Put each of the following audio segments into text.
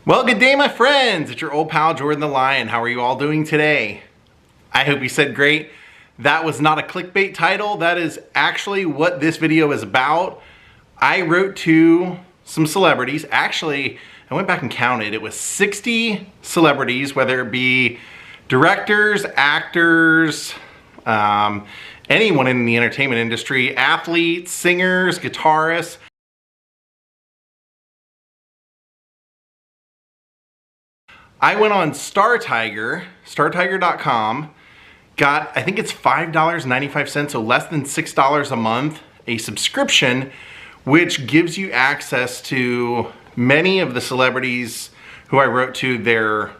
Well, good day, my friends. It's your old pal, Jordan the Lion. How are you all doing today? I hope you said great. That was not a clickbait title. That is actually what this video is about. I wrote to some celebrities. Actually, I went back and counted. It was 60 celebrities, whether it be directors, actors, anyone in the entertainment industry, athletes, singers, guitarists. I went on Startigercom, got, I think it's $5.95, so less than $6 a month, a subscription, which gives you access to many of the celebrities who I wrote to, their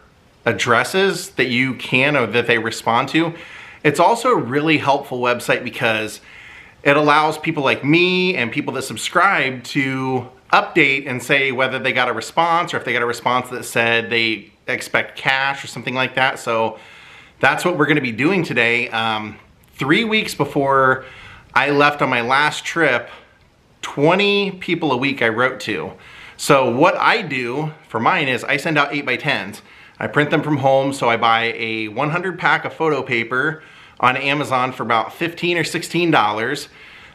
addresses that you can or that they respond to. It's also a really helpful website because it allows people like me and people that subscribe to update and say whether they got a response or if they got a response that said they expect cash or something like that. So that's what we're going to be doing today. 3 weeks before I left on my last trip, 20 people a week I wrote to. So what I do for mine is I send out 8x10s. I print them from home, so I buy a 100 pack of photo paper on Amazon for about $15 or $16.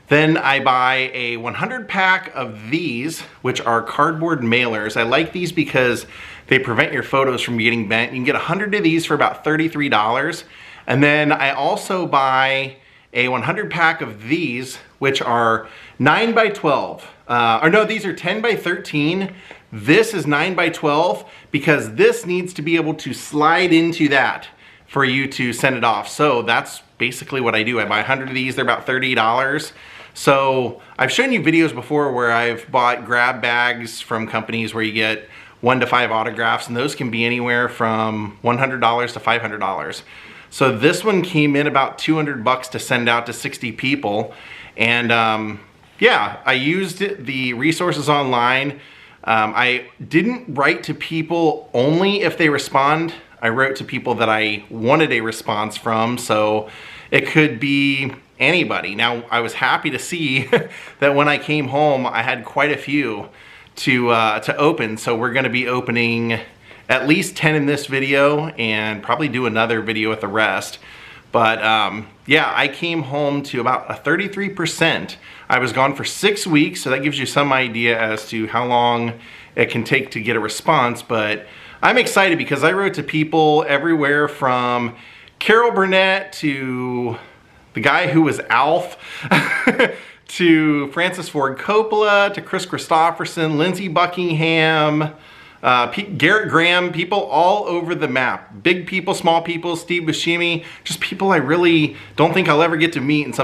Then I buy a 100 pack of these, which are cardboard mailers. I like these because they prevent your photos from getting bent. You can get 100 of these for about $33. And then I also buy a 100 pack of these, which are 9x12. Or no, these are 10x13. This is 9x12 because this needs to be able to slide into that for you to send it off. So that's basically what I do. I buy 100 of these, they're about $30. So I've shown you videos before where I've bought grab bags from companies where you get 1 to 5 autographs, and those can be anywhere from $100 to $500. So this one came in about $200 to send out to 60 people. And yeah, I used the resources online. I didn't write to people only if they respond. I wrote to people that I wanted a response from, so it could be anybody. Now, I was happy to see that when I came home, I had quite a few to open. So we're gonna be opening at least 10 in this video and probably do another video with the rest. But yeah, I came home to about a 33%. I was gone for 6 weeks, so that gives you some idea as to how long it can take to get a response. But I'm excited because I wrote to people everywhere from Carol Burnett to the guy who was Alf, to Francis Ford Coppola, to Chris Christopherson, Lindsey Buckingham, Garrett Graham, people all over the map. Big people, small people, Steve Buscemi, just people I really don't think I'll ever get to meet, and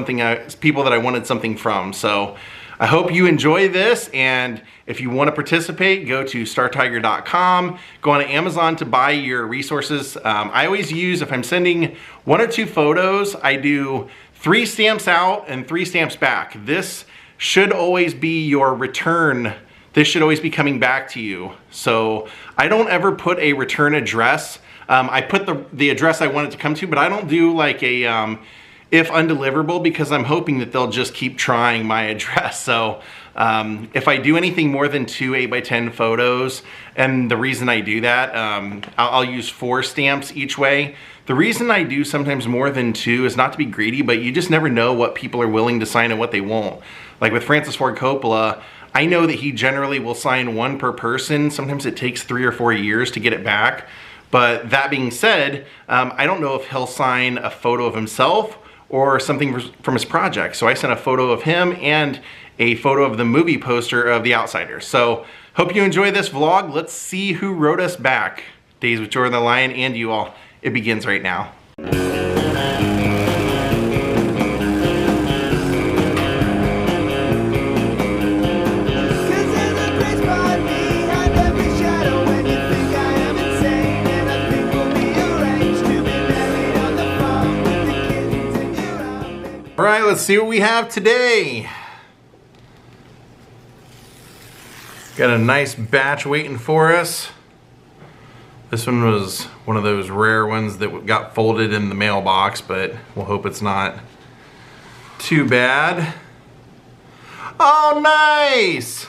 people that I wanted something from. So I hope you enjoy this, and if you want to participate, go to startiger.com, go on Amazon to buy your resources. I always use, if I'm sending 1 or 2 photos, I do 3 stamps out and 3 stamps back. This should always be your return. This should always be coming back to you. So I don't ever put a return address. I put the address I want it to come to, but I don't do like a if undeliverable, because I'm hoping that they'll just keep trying my address. So if I do anything more than 2 8x10 photos, and the reason I do that, I'll use 4 stamps each way. The reason I do sometimes more than 2 is not to be greedy, but you just never know what people are willing to sign and what they won't. Like with Francis Ford Coppola, I know that he generally will sign 1 per person. Sometimes it takes 3 or 4 years to get it back. But that being said, I don't know if he'll sign a photo of himself or something from his project. So I sent a photo of him and a photo of the movie poster of The Outsiders. So hope you enjoy this vlog. Let's see who wrote us back. Daze with Jordan the Lion and you all. It begins right now. All right, let's see what we have today. Got a nice batch waiting for us. This one was one of those rare ones that got folded in the mailbox, but we'll hope it's not too bad. Oh, nice!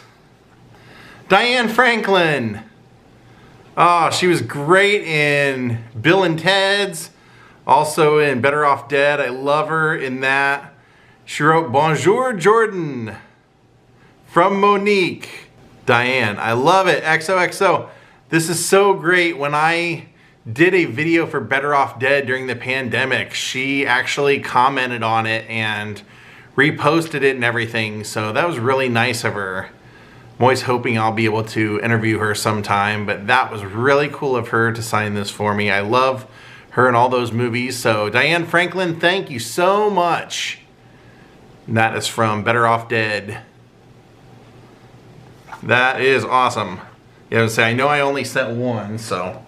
Diane Franklin. Oh, she was great in Bill and Ted's, also in Better Off Dead. I love her in that. She wrote Bonjour Jordan from Monique. Diane, I love it. XOXO. This is so great. When I did a video for Better Off Dead during the pandemic, she actually commented on it and reposted it and everything. So that was really nice of her. I'm always hoping I'll be able to interview her sometime, but that was really cool of her to sign this for me. I love her in all those movies. So Diane Franklin, thank you so much. And that is from Better Off Dead. That is awesome. You know, I know I only sent one, so.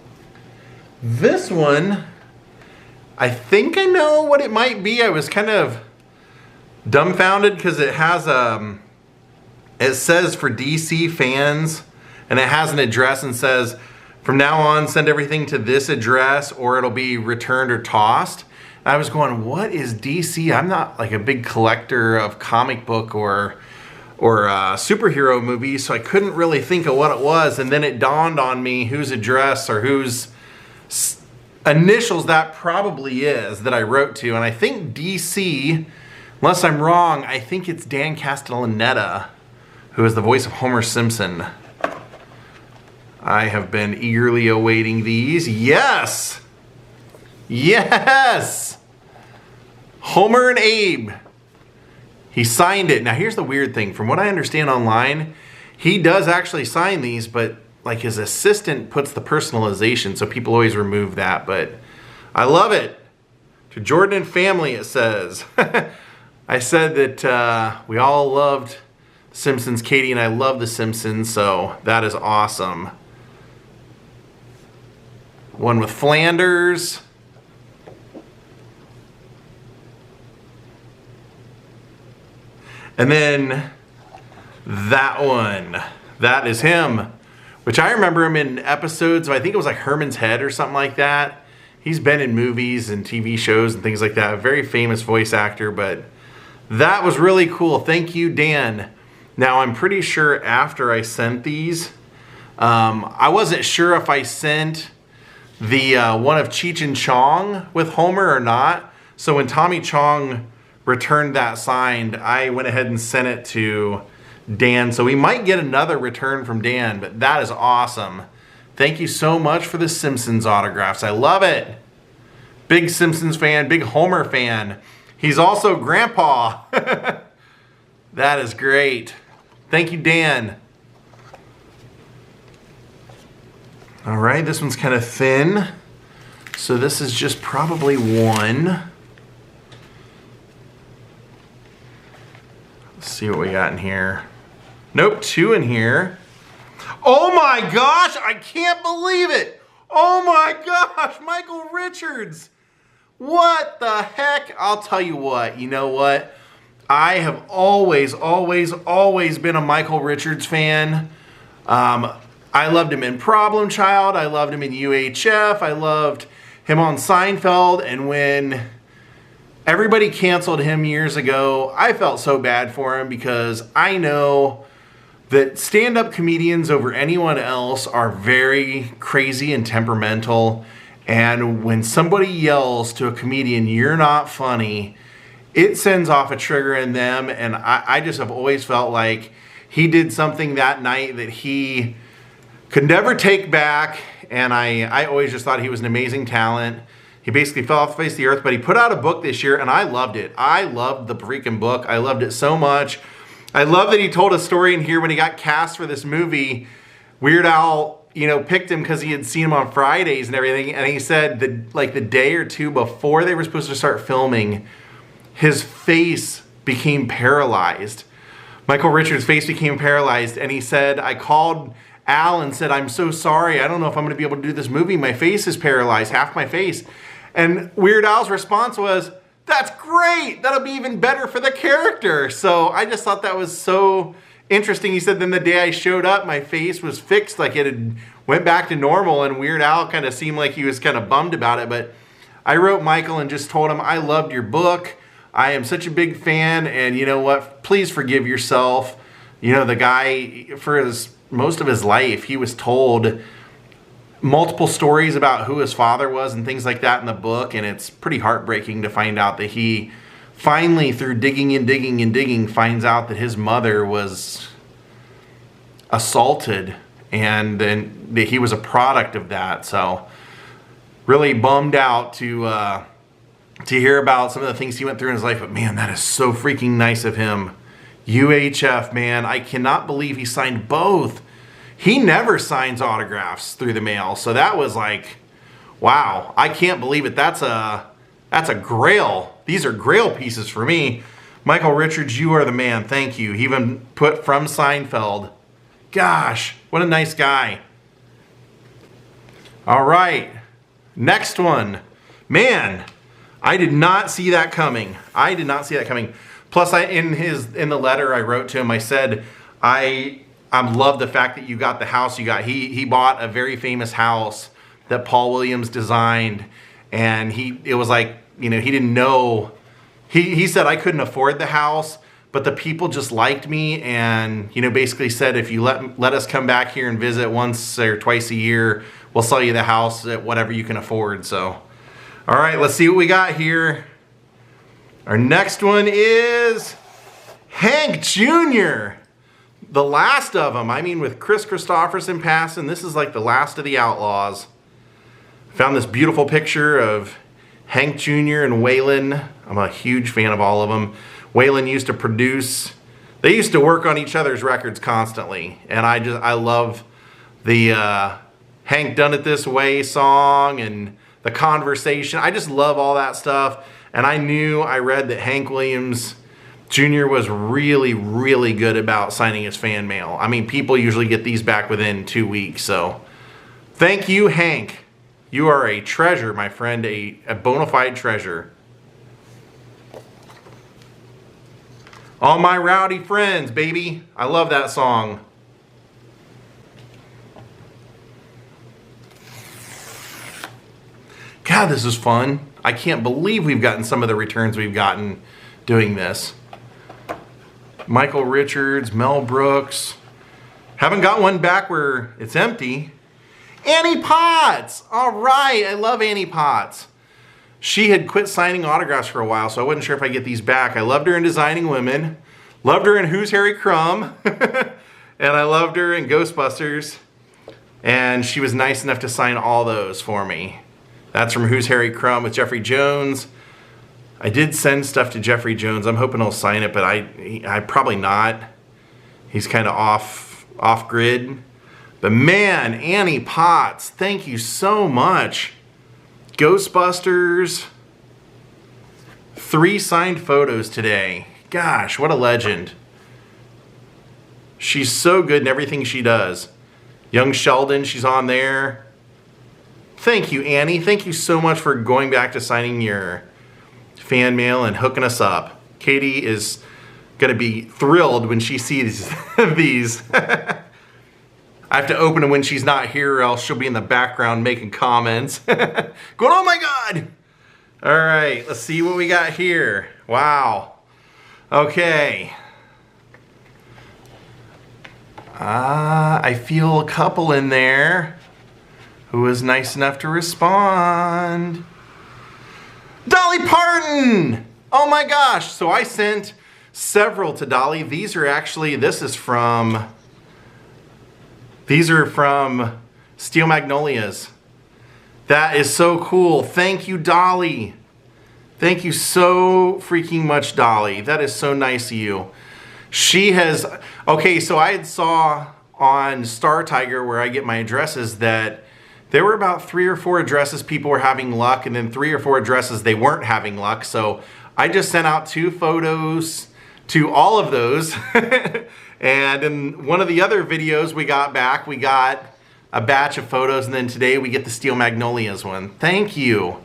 This one, I think I know what it might be. I was kind of dumbfounded because it has it says for DC fans, and it has an address and says, from now on, send everything to this address or it'll be returned or tossed. And I was going, what is DC? I'm not like a big collector of comic book or superhero movies, so I couldn't really think of what it was. And then it dawned on me whose address or whose initials that probably is that I wrote to. And I think DC, unless I'm wrong, I think it's Dan Castellaneta, who is the voice of Homer Simpson. I have been eagerly awaiting these. Yes! Yes! Homer and Abe. He signed it. Now here's the weird thing. From what I understand online, he does actually sign these, but like his assistant puts the personalization, so people always remove that. But I love it. To Jordan and family, it says. I said that we all loved Simpsons. Katie and I love The Simpsons, so that is awesome. One with Flanders. And then that one. That is him. Which I remember him in episodes of, I think it was like Herman's Head or something like that. He's been in movies and TV shows and things like that. A very famous voice actor, but that was really cool. Thank you, Dan. Now, I'm pretty sure after I sent these, I wasn't sure if I sent the one of Cheech and Chong with Homer or not. So when Tommy Chong returned that signed, I went ahead and sent it to Dan. So we might get another return from Dan, but that is awesome. Thank you so much for the Simpsons autographs. I love it. Big Simpsons fan, big Homer fan. He's also Grandpa. That is great. Thank you, Dan. All right, this one's kind of thin. So this is just probably one. Let's see what we got in here. Nope, two in here. Oh my gosh, I can't believe it. Oh my gosh, Michael Richards. What the heck? I'll tell you what, you know what? I have always been a Michael Richards fan. I loved him in Problem Child. I loved him in UHF. I loved him on Seinfeld. And when everybody canceled him years ago, I felt so bad for him because I know that stand-up comedians over anyone else are very crazy and temperamental. And when somebody yells to a comedian, "You're not funny," it sends off a trigger in them. And I just have always felt like he did something that night that he could never take back. And I always just thought he was an amazing talent. He basically fell off the face of the earth, but he put out a book this year and I loved it. I loved the freaking book. I loved it so much. I love that he told a story in here when he got cast for this movie. Weird Al, you know, picked him because he had seen him on Fridays and everything. And he said that like the day or two before they were supposed to start filming, his face became paralyzed. Michael Richards' face became paralyzed. And he said, I called Al and said, I'm so sorry. I don't know if I'm going to be able to do this movie. My face is paralyzed, half my face. And Weird Al's response was, that's great. That'll be even better for the character. So I just thought that was so interesting. He said then the day I showed up, my face was fixed, like it had went back to normal. And Weird Al kind of seemed like he was kind of bummed about it. But I wrote Michael and just told him, I loved your book. I am such a big fan. And you know what? Please forgive yourself. You know, the guy, for most of his life, he was told multiple stories about who his father was and things like that in the book, and it's pretty heartbreaking to find out that he finally, through digging and digging and digging, finds out that his mother was assaulted and then that he was a product of that. So really bummed out to hear about some of the things he went through in his life, but man, that is so freaking nice of him. UHF, man, I cannot believe he signed both. He never signs autographs through the mail, so that was like, wow, I can't believe it. That's a grail. These are grail pieces for me. Michael Richards, you are the man. Thank you. He even put from Seinfeld. Gosh, what a nice guy. All right, next one. Man, I did not see that coming. I did not see that coming. Plus, in the letter I wrote to him, I said, I love the fact that you got the house you got. He bought a very famous house that Paul Williams designed, and it was like, you know, he didn't know. He said I couldn't afford the house, but the people just liked me, and, you know, basically said, if you let us come back here and visit once or twice a year, we'll sell you the house at whatever you can afford. So, all right, let's see what we got here. Our next one is Hank Jr., the last of them. I mean, with Chris Christopherson passing, this is like the last of the Outlaws. Found this beautiful picture of Hank Jr. and Waylon. I'm a huge fan of all of them. Waylon used to produce, they used to work on each other's records constantly. And I love the Hank Done It This Way song and the conversation. I just love all that stuff. And I read that Hank Williams Jr. was really, really good about signing his fan mail. I mean, people usually get these back within 2 weeks. So thank you, Hank. You are a treasure, my friend, a bona fide treasure. All My Rowdy Friends, baby. I love that song. God, this is fun. I can't believe we've gotten some of the returns we've gotten doing this. Michael Richards, Mel Brooks. Haven't got one back where it's empty. Annie Potts! All right, I love Annie Potts. She had quit signing autographs for a while, so I wasn't sure if I'd get these back. I loved her in Designing Women. Loved her in Who's Harry Crumb. And I loved her in Ghostbusters. And she was nice enough to sign all those for me. That's from Who's Harry Crumb with Jeffrey Jones. I did send stuff to Jeffrey Jones. I'm hoping he'll sign it, but I probably not. He's kind of off grid. But man, Annie Potts, thank you so much. Ghostbusters. 3 signed photos today. Gosh, what a legend. She's so good in everything she does. Young Sheldon, she's on there. Thank you, Annie. Thank you so much for going back to signing your fan mail and hooking us up. Katie is going to be thrilled when she sees these. I have to open them when she's not here, or else she'll be in the background making comments. Going, oh my God! All right, let's see what we got here. Wow. Okay. I feel a couple in there who was nice enough to respond. Dolly Parton! Oh my gosh. So I sent several to Dolly. These are from Steel Magnolias. That is so cool. Thank you, Dolly. Thank you so freaking much, Dolly. That is so nice of you. She has, okay, so I saw on Star Tiger, where I get my addresses, that there were about 3 or 4 addresses people were having luck, and then 3 or 4 addresses they weren't having luck. So I just sent out 2 photos to all of those. And in one of the other videos we got back, we got a batch of photos, and then today we get the Steel Magnolias one. Thank you.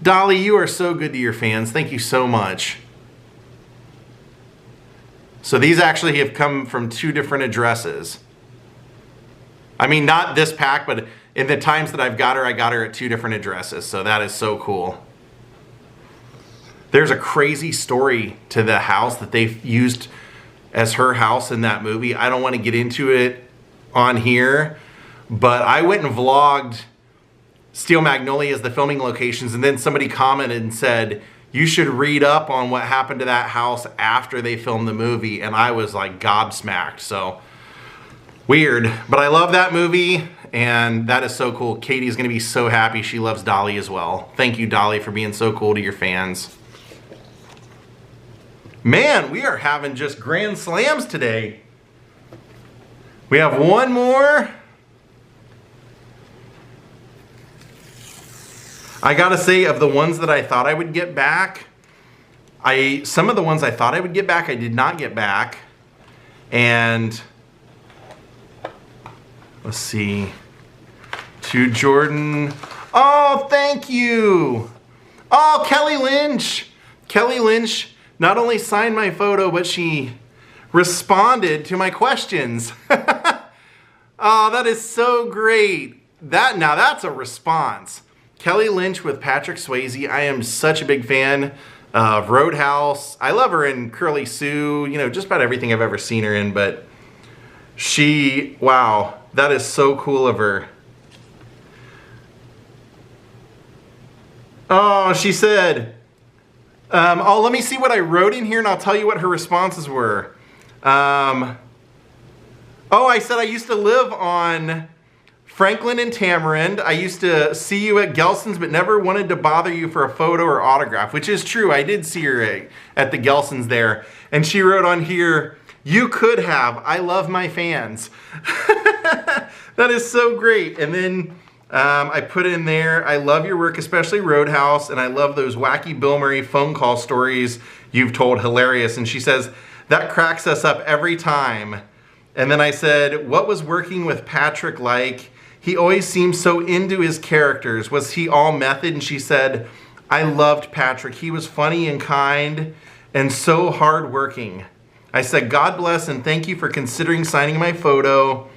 Dolly, you are so good to your fans. Thank you so much. So these actually have come from 2 different addresses. I mean, not this pack, but in the times that I've got her, I got her at 2 different addresses. So that is so cool. There's a crazy story to the house that they've used as her house in that movie. I don't want to get into it on here, but I went and vlogged Steel Magnolias, the filming locations, and then somebody commented and said, you should read up on what happened to that house after they filmed the movie, and I was like gobsmacked. So weird, but I love that movie, and that is so cool. Katie's gonna be so happy. She loves Dolly as well. Thank you, Dolly, for being so cool to your fans. Man, we are having just grand slams today. We have one more. I gotta say, of the ones that I thought I would get back, some of the ones I thought I would get back, I did not get back. And let's see. To Jordan. Oh, thank you. Oh, Kelly Lynch. Kelly Lynch not only signed my photo, but she responded to my questions. Oh, that is so great. Now that's a response. Kelly Lynch with Patrick Swayze. I am such a big fan of Roadhouse. I love her in Curly Sue, you know, just about everything I've ever seen her in, but wow, that is so cool of her. Oh, she said, oh, let me see what I wrote in here and I'll tell you what her responses were. Oh, I said I used to live on Franklin and Tamarind. I used to see you at Gelson's, but never wanted to bother you for a photo or autograph, which is true. I did see her at the Gelson's there. And she wrote on here, you could have. I love my fans. That is so great. And then I put in there, I love your work, especially Roadhouse, and I love those wacky Bill Murray phone call stories you've told, hilarious. And she says, that cracks us up every time. And then I said, what was working with Patrick like? He always seems so into his characters. Was he all method? And she said, I loved Patrick. He was funny and kind and so hardworking. I said, God bless and thank you for considering signing my photo.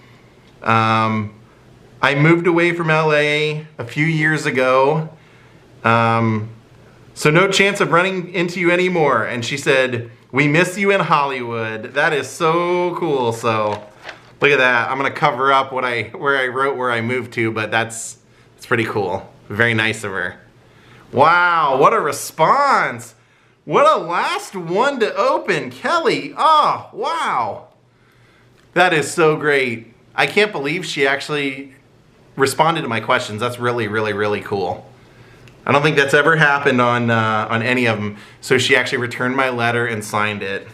I moved away from LA a few years ago. So no chance of running into you anymore. And she said, we miss you in Hollywood. That is so cool. So look at that. I'm gonna cover up where I wrote where I moved to, but it's pretty cool. Very nice of her. Wow, what a response. What a last one to open, Kelly. Oh, wow. That is so great. I can't believe she actually responded to my questions. That's really, really, really cool. I don't think that's ever happened on any of them. So she actually returned my letter and signed it.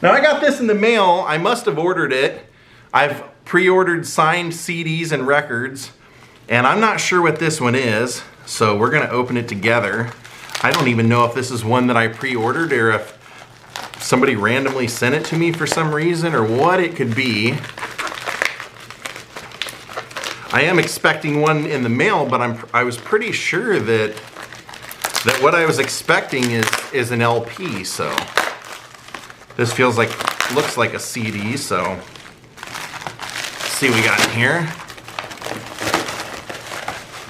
Now I got this in the mail. I must have ordered it. I've pre-ordered signed CDs and records, and I'm not sure what this one is. So we're gonna open it together. I don't even know if this is one that I pre-ordered or if somebody randomly sent it to me for some reason or what it could be. I am expecting one in the mail, but I was pretty sure that what I was expecting is an LP. So this looks like a CD. So let's see what we got in here.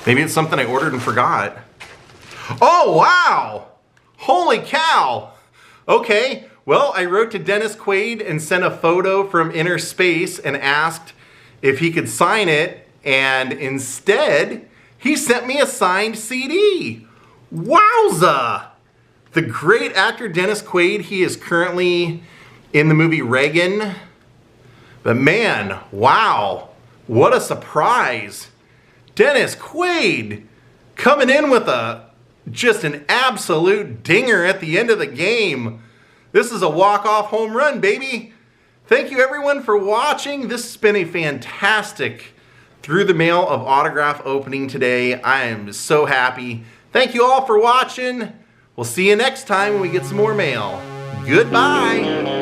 Maybe it's something I ordered and forgot. Oh wow! Holy cow! Okay, well I wrote to Dennis Quaid and sent a photo from inner space and asked if he could sign it. And instead, he sent me a signed CD. Wowza! The great actor Dennis Quaid, he is currently in the movie Reagan. But man, wow, what a surprise. Dennis Quaid coming in with just an absolute dinger at the end of the game. This is a walk-off home run, baby. Thank you everyone for watching. This has been a fantastic through the mail of autograph opening today. I am so happy. Thank you all for watching. We'll see you next time when we get some more mail. Goodbye.